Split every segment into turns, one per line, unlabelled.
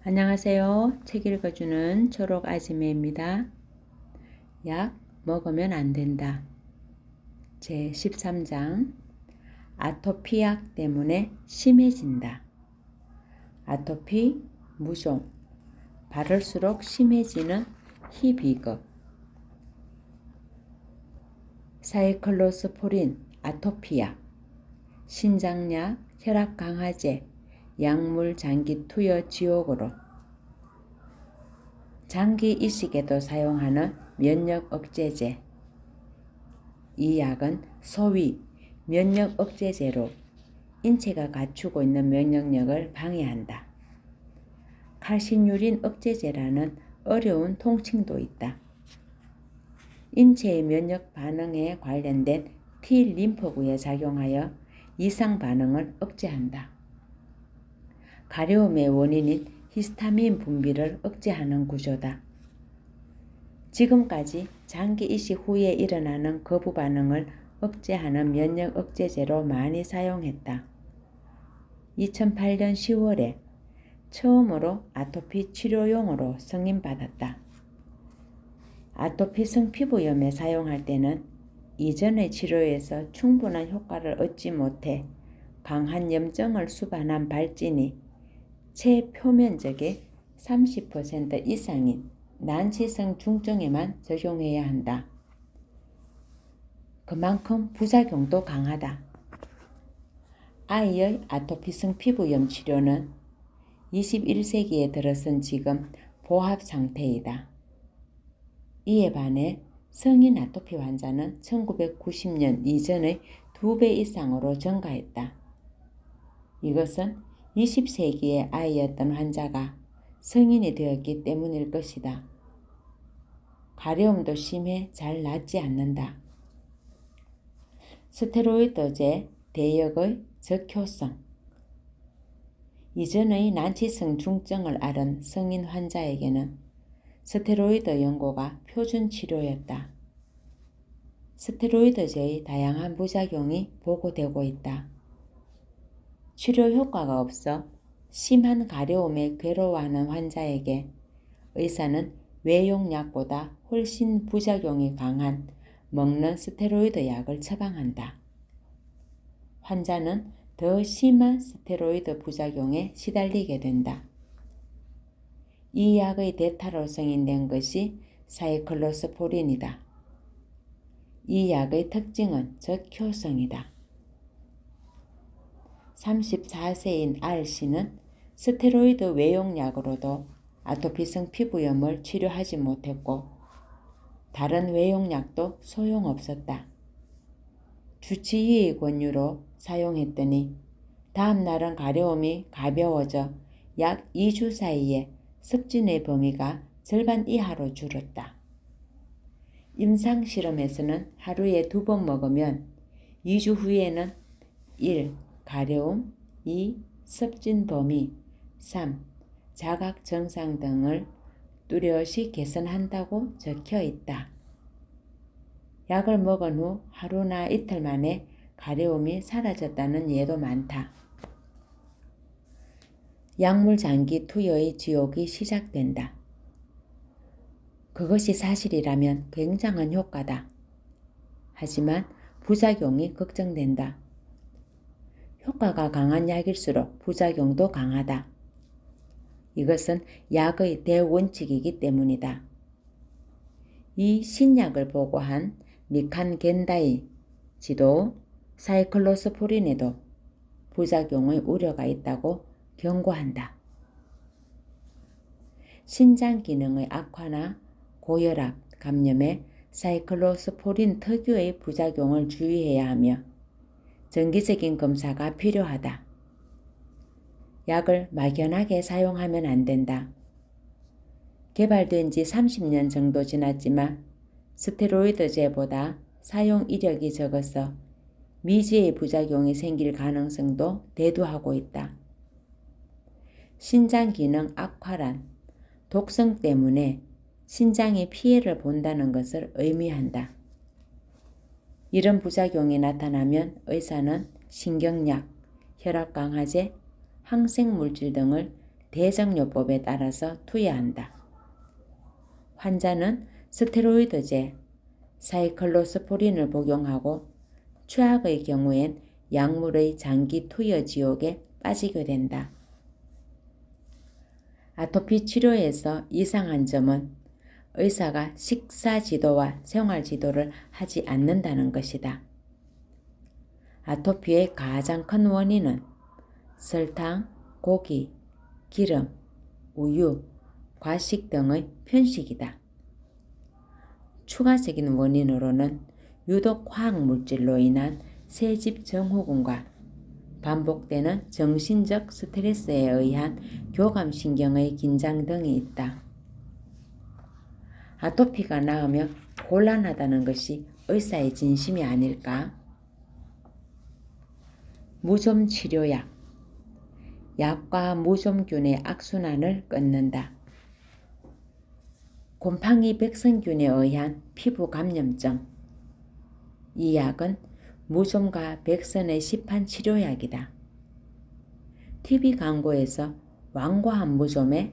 안녕하세요. 책 읽어주는 초록 아지매입니다. 약 먹으면 안 된다. 제 13장 아토피약 때문에 심해진다. 아토피, 무좀, 바를수록 심해지는 희비급. 사이클로스포린, 아토피약, 신장약, 혈압 강화제, 약물 장기 투여 지옥으로. 장기 이식에도 사용하는 면역 억제제. 이 약은 소위 면역 억제제로 인체가 갖추고 있는 면역력을 방해한다. 칼신유린 억제제라는 어려운 통칭도 있다. 인체의 면역 반응에 관련된 T 림프구에 작용하여 이상 반응을 억제한다. 가려움의 원인인 히스타민 분비를 억제하는 구조다. 지금까지 장기 이식 후에 일어나는 거부 반응을 억제하는 면역 억제제로 많이 사용했다. 2008년 10월에 처음으로 아토피 치료용으로 승인받았다. 아토피성 피부염에 사용할 때는 이전의 치료에서 충분한 효과를 얻지 못해 강한 염증을 수반한 발진이 체표면적의 30% 이상인 난치성 중증에만 적용해야 한다. 그만큼 부작용도 강하다. 아이의 아토피성 피부염 치료는 21세기에 들어선 지금 보합 상태이다. 이에 반해 성인 아토피 환자는 1990년 이전의 2배 이상으로 증가했다. 이것은 20세기의 아이였던 환자가 성인이 되었기 때문일 것이다. 가려움도 심해 잘 낫지 않는다. 스테로이드제 대역의 적효성. 이전의 난치성 중증을 앓은 성인 환자에게는 스테로이드 연고가 표준 치료였다. 스테로이드제의 다양한 부작용이 보고되고 있다. 치료 효과가 없어 심한 가려움에 괴로워하는 환자에게 의사는 외용약보다 훨씬 부작용이 강한 먹는 스테로이드 약을 처방한다. 환자는 더 심한 스테로이드 부작용에 시달리게 된다. 이 약의 대타로 승인된 것이 사이클로스포린이다. 이 약의 특징은 적효성이다. 34세인 R씨는 스테로이드 외용약으로도 아토피성 피부염을 치료하지 못했고 다른 외용약도 소용없었다. 주치의의 권유로 사용했더니 다음 날은 가려움이 가벼워져 약 2주 사이에 습진의 범위가 절반 이하로 줄었다. 임상실험에서는 하루에 2번 먹으면 2주 후에는 1. 가려움, 2. 습진 범위, 3. 자각 증상 등을 뚜렷이 개선한다고 적혀 있다. 약을 먹은 후 하루나 이틀 만에 가려움이 사라졌다는 예도 많다. 약물 장기 투여의 지옥이 시작된다. 그것이 사실이라면 굉장한 효과다. 하지만 부작용이 걱정된다. 효과가 강한 약일수록 부작용도 강하다. 이것은 약의 대원칙이기 때문이다. 이 신약을 보고한 니칸 겐다이 지도 사이클로스포린에도 부작용의 우려가 있다고 경고한다. 신장 기능의 악화나 고혈압, 감염에 사이클로스포린 특유의 부작용을 주의해야 하며 정기적인 검사가 필요하다. 약을 막연하게 사용하면 안 된다. 개발된 지 30년 정도 지났지만 스테로이드제보다 사용 이력이 적어서 미지의 부작용이 생길 가능성도 대두하고 있다. 신장 기능 악화란 독성 때문에 신장이 피해를 본다는 것을 의미한다. 이런 부작용이 나타나면 의사는 신경약, 혈압 강화제, 항생물질 등을 대증요법에 따라서 투여한다. 환자는 스테로이드제, 사이클로스포린을 복용하고 최악의 경우엔 약물의 장기 투여 지옥에 빠지게 된다. 아토피 치료에서 이상한 점은 의사가 식사 지도와 생활 지도를 하지 않는다는 것이다. 아토피의 가장 큰 원인은 설탕, 고기, 기름, 우유, 과식 등의 편식이다. 추가적인 원인으로는 유독 화학물질로 인한 세집 증후군과 반복되는 정신적 스트레스에 의한 교감신경의 긴장 등이 있다. 아토피가 나으며 곤란하다는 것이 의사의 진심이 아닐까? 무좀 치료약. 약과 무좀균의 악순환을 끊는다. 곰팡이 백선균에 의한 피부 감염증. 이 약은 무좀과 백선의 시판 치료약이다. TV 광고에서 완고한 무좀에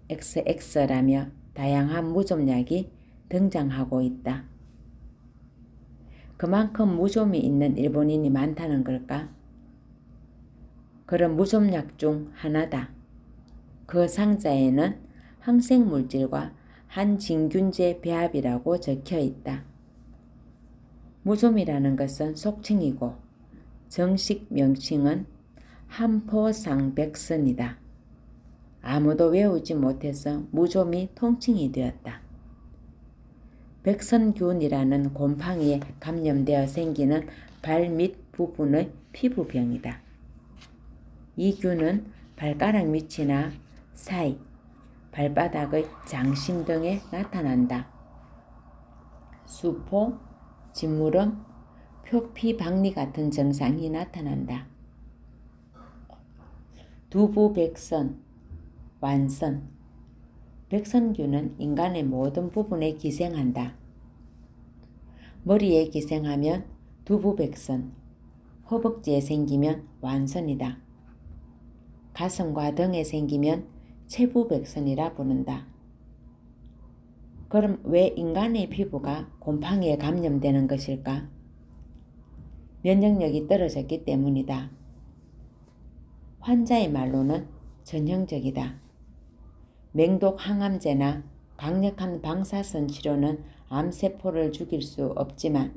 XX라며 다양한 무좀약이 등장하고 있다. 그만큼 무좀이 있는 일본인이 많다는 걸까? 그런 무좀약 중 하나다. 그 상자에는 항생물질과 한진균제 배합이라고 적혀 있다. 무좀이라는 것은 속칭이고 정식 명칭은 함포상백선이다. 아무도 외우지 못해서 무좀이 통칭이 되었다. 백선균이라는 곰팡이에 감염되어 생기는 발 밑 부분의 피부병이다. 이 균은 발가락 밑이나 사이, 발바닥의 장심 등에 나타난다. 수포, 짓무름, 표피박리 같은 증상이 나타난다. 두부백선, 완선. 백선균은 인간의 모든 부분에 기생한다. 머리에 기생하면 두부백선, 허벅지에 생기면 완선이다. 가슴과 등에 생기면 체부백선이라 부른다. 그럼 왜 인간의 피부가 곰팡이에 감염되는 것일까? 면역력이 떨어졌기 때문이다. 환자의 말로는 전형적이다. 맹독 항암제나 강력한 방사선 치료는 암세포를 죽일 수 없지만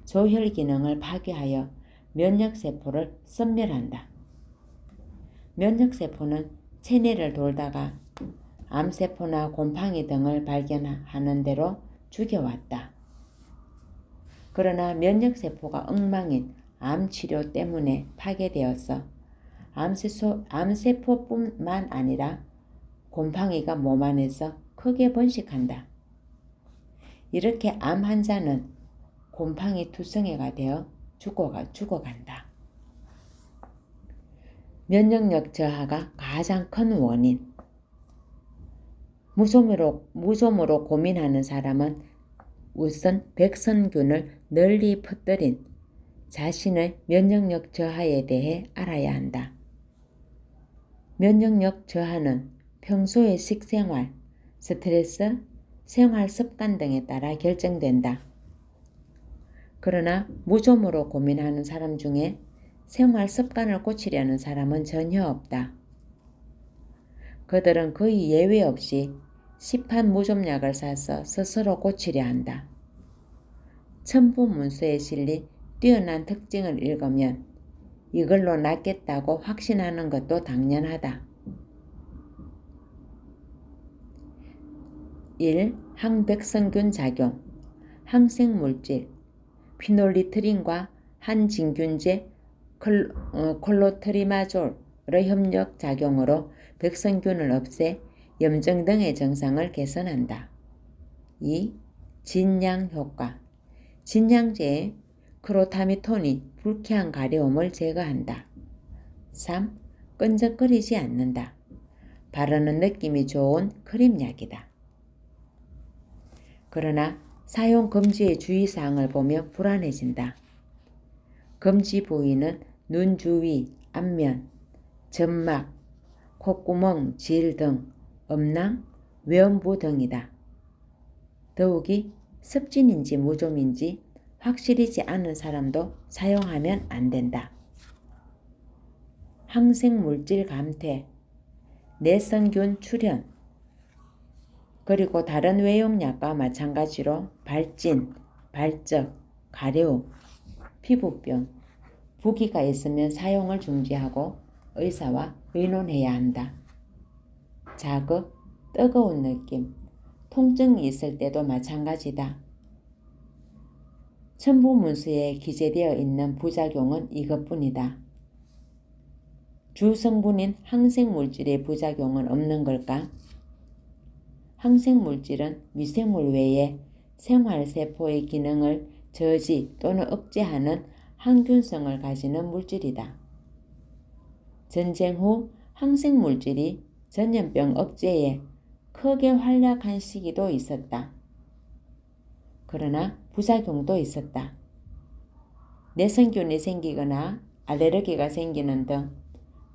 조혈 기능을 파괴하여 면역세포를 섬멸한다. 면역세포는 체내를 돌다가 암세포나 곰팡이 등을 발견하는 대로 죽여왔다. 그러나 면역세포가 엉망인 암치료 때문에 파괴되어서 암세포뿐만 아니라 곰팡이가 몸 안에서 크게 번식한다. 이렇게 암 환자는 곰팡이 투성이가 되어 죽어간다. 면역력 저하가 가장 큰 원인. 무좀으로 고민하는 사람은 우선 백선균을 널리 퍼뜨린 자신의 면역력 저하에 대해 알아야 한다. 면역력 저하는 평소의 식생활, 스트레스, 생활 습관 등에 따라 결정된다. 그러나 무좀으로 고민하는 사람 중에 생활 습관을 고치려는 사람은 전혀 없다. 그들은 거의 예외 없이 시판 무좀약을 사서 스스로 고치려 한다. 첨부문서에 실린 뛰어난 특징을 읽으면 이걸로 낫겠다고 확신하는 것도 당연하다. 1. 항백선균 작용. 항생물질 피놀리트린과 한진균제 콜로트리마졸의 협력 작용으로 백선균을 없애 염증 등의 증상을 개선한다. 2. 진양 효과. 진양제의 크로타미톤이 불쾌한 가려움을 제거한다. 3. 끈적거리지 않는다. 바르는 느낌이 좋은 크림약이다. 그러나 사용 금지의 주의사항을 보면 불안해진다. 금지 부위는 눈 주위, 앞면, 점막, 콧구멍, 질 등, 음낭, 외음부 등이다. 더욱이 습진인지 무좀인지 확실히지 않은 사람도 사용하면 안 된다. 항생물질 감퇴, 내성균 출현, 그리고 다른 외용약과 마찬가지로 발진, 발적, 가려움, 피부병, 부기가 있으면 사용을 중지하고 의사와 의논해야 한다. 자극, 뜨거운 느낌, 통증이 있을 때도 마찬가지다. 첨부문서에 기재되어 있는 부작용은 이것뿐이다. 주성분인 항생물질의 부작용은 없는 걸까? 항생물질은 미생물 외에 생활세포의 기능을 저지 또는 억제하는 항균성을 가지는 물질이다. 전쟁 후 항생물질이 전염병 억제에 크게 활약한 시기도 있었다. 그러나 부작용도 있었다. 내성균이 생기거나 알레르기가 생기는 등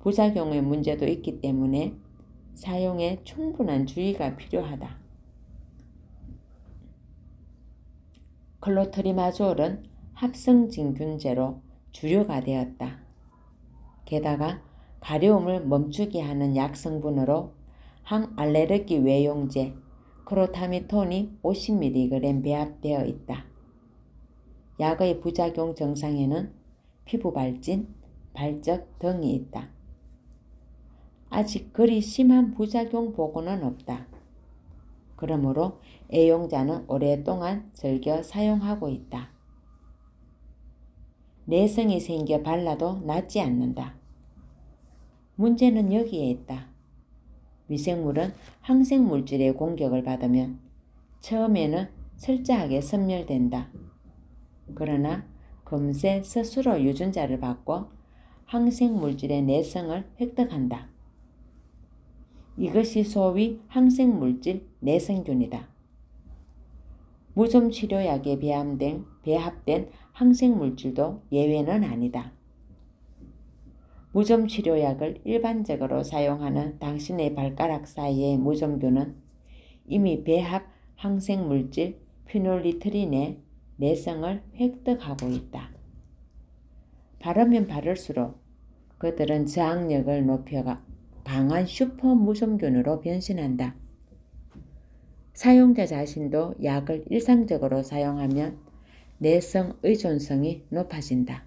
부작용의 문제도 있기 때문에 사용에 충분한 주의가 필요하다. 클로트리마졸은 합성진균제로 주류가 되었다. 게다가 가려움을 멈추게 하는 약성분으로 항알레르기 외용제 크로타미톤이 50mg 배합되어 있다. 약의 부작용 증상에는 피부 발진, 발적 등이 있다. 아직 그리 심한 부작용 보고는 없다. 그러므로 애용자는 오랫동안 즐겨 사용하고 있다. 내성이 생겨 발라도 낫지 않는다. 문제는 여기에 있다. 미생물은 항생물질의 공격을 받으면 처음에는 철저하게 섬멸된다. 그러나 금세 스스로 유전자를 바꿔 항생물질의 내성을 획득한다. 이것이 소위 항생물질 내성균이다. 무좀치료약에 배합된 항생물질도 예외는 아니다. 무좀치료약을 일반적으로 사용하는 당신의 발가락 사이의 무좀균은 이미 배합 항생물질 피놀리트린의 내성을 획득하고 있다. 바르면 바를수록 그들은 저항력을 높여가 강한 슈퍼 무좀균으로 변신한다. 사용자 자신도 약을 일상적으로 사용하면 내성 의존성이 높아진다.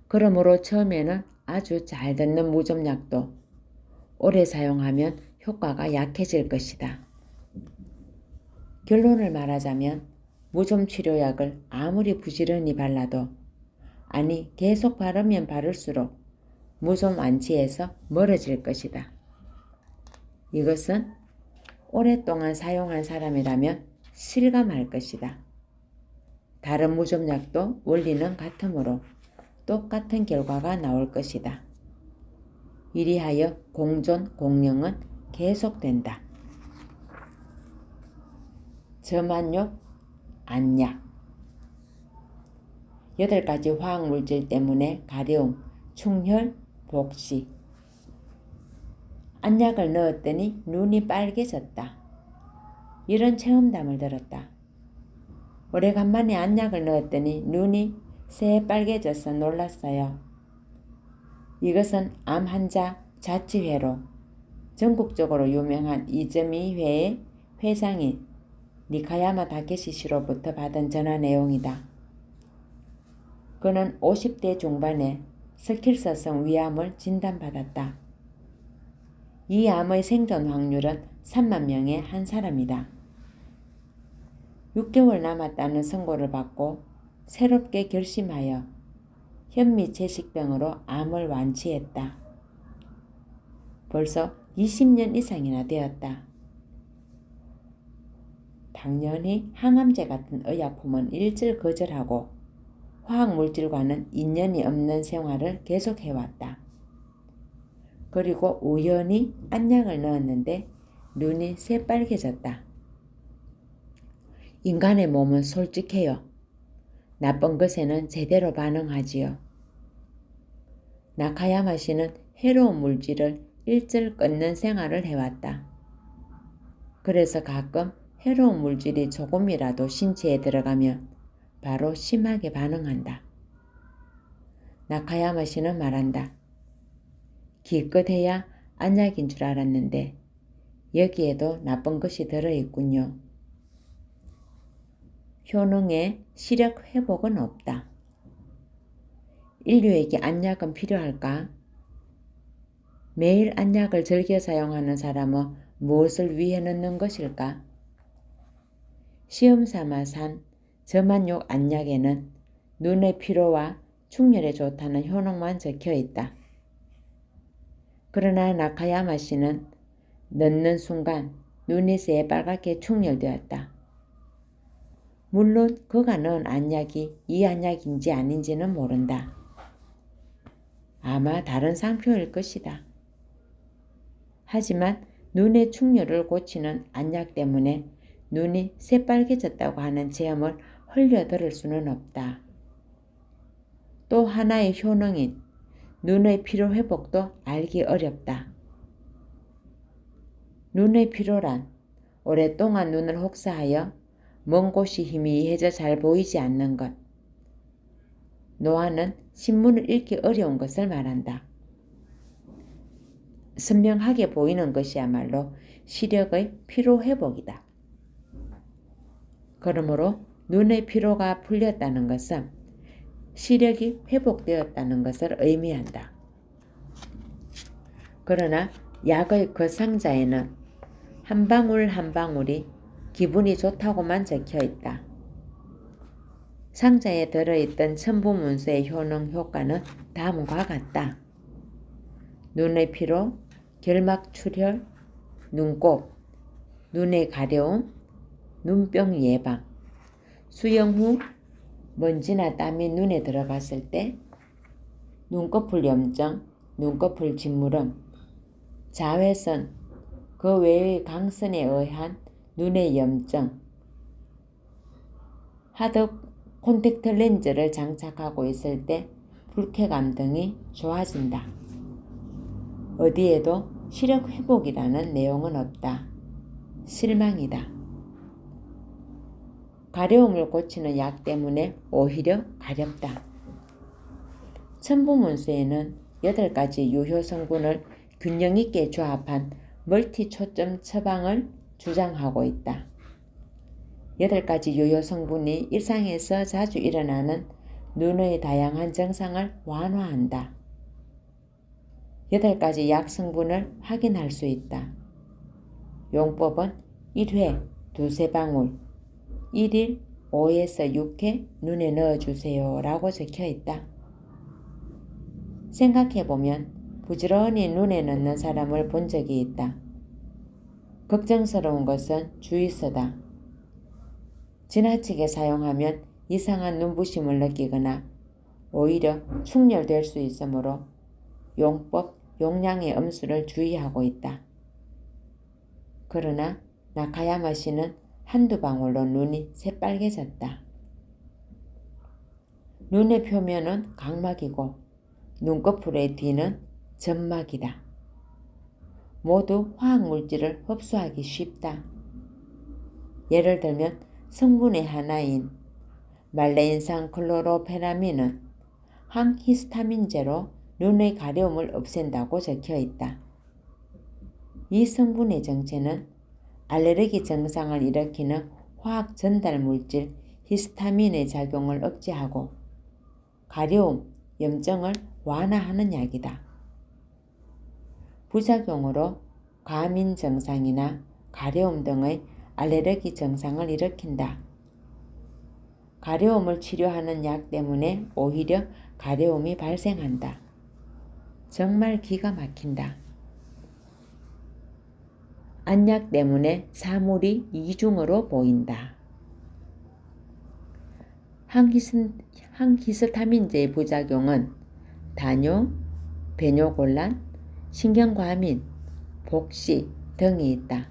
그러므로 처음에는 아주 잘 듣는 무좀약도 오래 사용하면 효과가 약해질 것이다. 결론을 말하자면 무좀치료약을 아무리 부지런히 발라도 아니 계속 바르면 바를수록 무좀 완치에서 멀어질 것이다. 이것은 오랫동안 사용한 사람이라면 실감할 것이다. 다른 무좀약도 원리는 같으므로 똑같은 결과가 나올 것이다. 이리하여 공존, 공령은 계속된다. 저만욕, 안약 8가지 화학물질 때문에 가려움, 충혈, 복시. 안약을 넣었더니 눈이 빨개졌다. 이런 체험담을 들었다. 오래간만에 안약을 넣었더니 눈이 새빨개져서 놀랐어요. 이것은 암 환자 자치회로 전국적으로 유명한 이즈미회의 회장인 니카야마 다케시 씨로부터 받은 전화 내용이다. 그는 50대 중반에 스킬서성 위암을 진단받았다. 이 암의 생존 확률은 3만 명에 한 사람이다. 6개월 남았다는 선고를 받고 새롭게 결심하여 현미채식병으로 암을 완치했다. 벌써 20년 이상이나 되었다. 당연히 항암제 같은 의약품은 일절 거절하고 화학물질과는 인연이 없는 생활을 계속해왔다. 그리고 우연히 안약을 넣었는데 눈이 새빨개졌다. 인간의 몸은 솔직해요. 나쁜 것에는 제대로 반응하지요. 나카야마 씨는 해로운 물질을 일절 끊는 생활을 해왔다. 그래서 가끔 해로운 물질이 조금이라도 신체에 들어가면 바로 심하게 반응한다. 나카야마 씨는 말한다. 기껏해야 안약인 줄 알았는데 여기에도 나쁜 것이 들어있군요. 효능의 시력 회복은 없다. 인류에게 안약은 필요할까? 매일 안약을 즐겨 사용하는 사람은 무엇을 위해 넣는 것일까? 시험삼아 산 저만욕 안약에는 눈의 피로와 충혈에 좋다는 효능만 적혀 있다. 그러나 나카야마 씨는 넣는 순간 눈이 새빨갛게 충혈되었다. 물론 그가 넣은 안약이 이 안약인지 아닌지는 모른다. 아마 다른 상표일 것이다. 하지만 눈의 충혈을 고치는 안약 때문에 눈이 새빨개졌다고 하는 체험을 흘려들을 수는 없다. 또 하나의 효능인 눈의 피로 회복도 알기 어렵다. 눈의 피로란 오랫동안 눈을 혹사하여 먼 곳이 희미해져 잘 보이지 않는 것. 노화는 신문을 읽기 어려운 것을 말한다. 선명하게 보이는 것이야말로 시력의 피로 회복이다. 그러므로 눈의 피로가 풀렸다는 것은 시력이 회복되었다는 것을 의미한다. 그러나 약의 그 상자에는 한 방울 한 방울이 기분이 좋다고만 적혀 있다. 상자에 들어있던 첨부문서의 효능 효과는 다음과 같다. 눈의 피로, 결막 출혈, 눈곱, 눈의 가려움, 눈병 예방, 수영 후 먼지나 땀이 눈에 들어갔을 때 눈꺼풀 염증, 눈꺼풀 짓무름, 자외선, 그 외의 강선에 의한 눈의 염증, 하드 콘택트 렌즈를 장착하고 있을 때 불쾌감 등이 좋아진다. 어디에도 시력 회복이라는 내용은 없다. 실망이다. 가려움을 고치는 약 때문에 오히려 가렵다. 첨부문서에는 8가지 유효 성분을 균형 있게 조합한 멀티 초점 처방을 주장하고 있다. 8가지 유효 성분이 일상에서 자주 일어나는 눈의 다양한 증상을 완화한다. 8가지 약 성분을 확인할 수 있다. 용법은 1회 2-3방울, 1일 5에서 6회 눈에 넣어주세요 라고 적혀 있다. 생각해보면 부지런히 눈에 넣는 사람을 본 적이 있다. 걱정스러운 것은 주의서다. 지나치게 사용하면 이상한 눈부심을 느끼거나 오히려 충혈될 수 있으므로 용법, 용량의 엄수를 주의하고 있다. 그러나 나카야마 씨는 한두 방울로 눈이 새빨개졌다. 눈의 표면은 각막이고 눈꺼풀의 뒤는 점막이다. 모두 화학물질을 흡수하기 쉽다. 예를 들면 성분의 하나인 말레인산 클로로페라민은 항히스타민제로 눈의 가려움을 없앤다고 적혀 있다. 이 성분의 정체는 알레르기 증상을 일으키는 화학 전달 물질 히스타민의 작용을 억제하고 가려움, 염증을 완화하는 약이다. 부작용으로 과민 증상이나 가려움 등의 알레르기 증상을 일으킨다. 가려움을 치료하는 약 때문에 오히려 가려움이 발생한다. 정말 기가 막힌다. 안약 때문에 사물이 이중으로 보인다. 항히스타민제의 부작용은 단뇨, 배뇨곤란, 신경과민, 복시 등이 있다.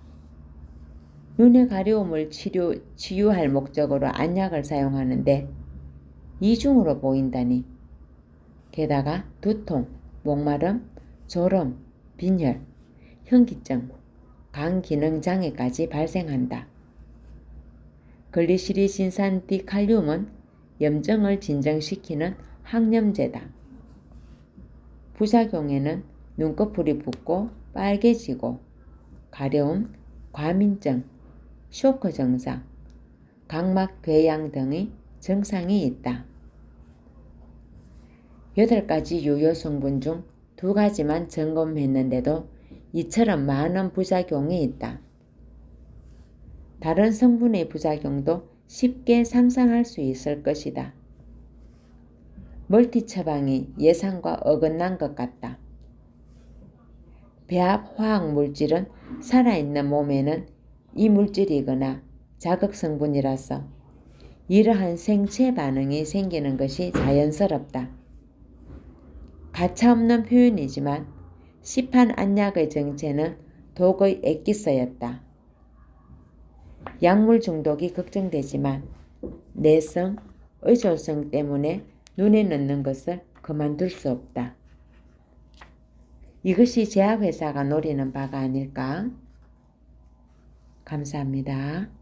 눈의 가려움을 치유할 목적으로 안약을 사용하는데 이중으로 보인다니. 게다가 두통, 목마름, 졸음, 빈혈, 현기증, 간 기능 장애까지 발생한다. 글리시리신산디칼륨은 염증을 진정시키는 항염제다. 부작용에는 눈꺼풀이 붓고 빨개지고 가려움, 과민증, 쇼크 증상, 각막 궤양 등의 증상이 있다. 8가지 유효 성분 중 2가지만 점검했는데도 이처럼 많은 부작용이 있다. 다른 성분의 부작용도 쉽게 상상할 수 있을 것이다. 멀티 처방이 예상과 어긋난 것 같다. 배합 화학 물질은 살아있는 몸에는 이물질이거나 자극 성분이라서 이러한 생체 반응이 생기는 것이 자연스럽다. 가차없는 표현이지만 시판 안약의 정체는 독의 액기스였다. 약물 중독이 걱정되지만 내성, 의존성 때문에 눈에 넣는 것을 그만둘 수 없다. 이것이 제약회사가 노리는 바가 아닐까? 감사합니다.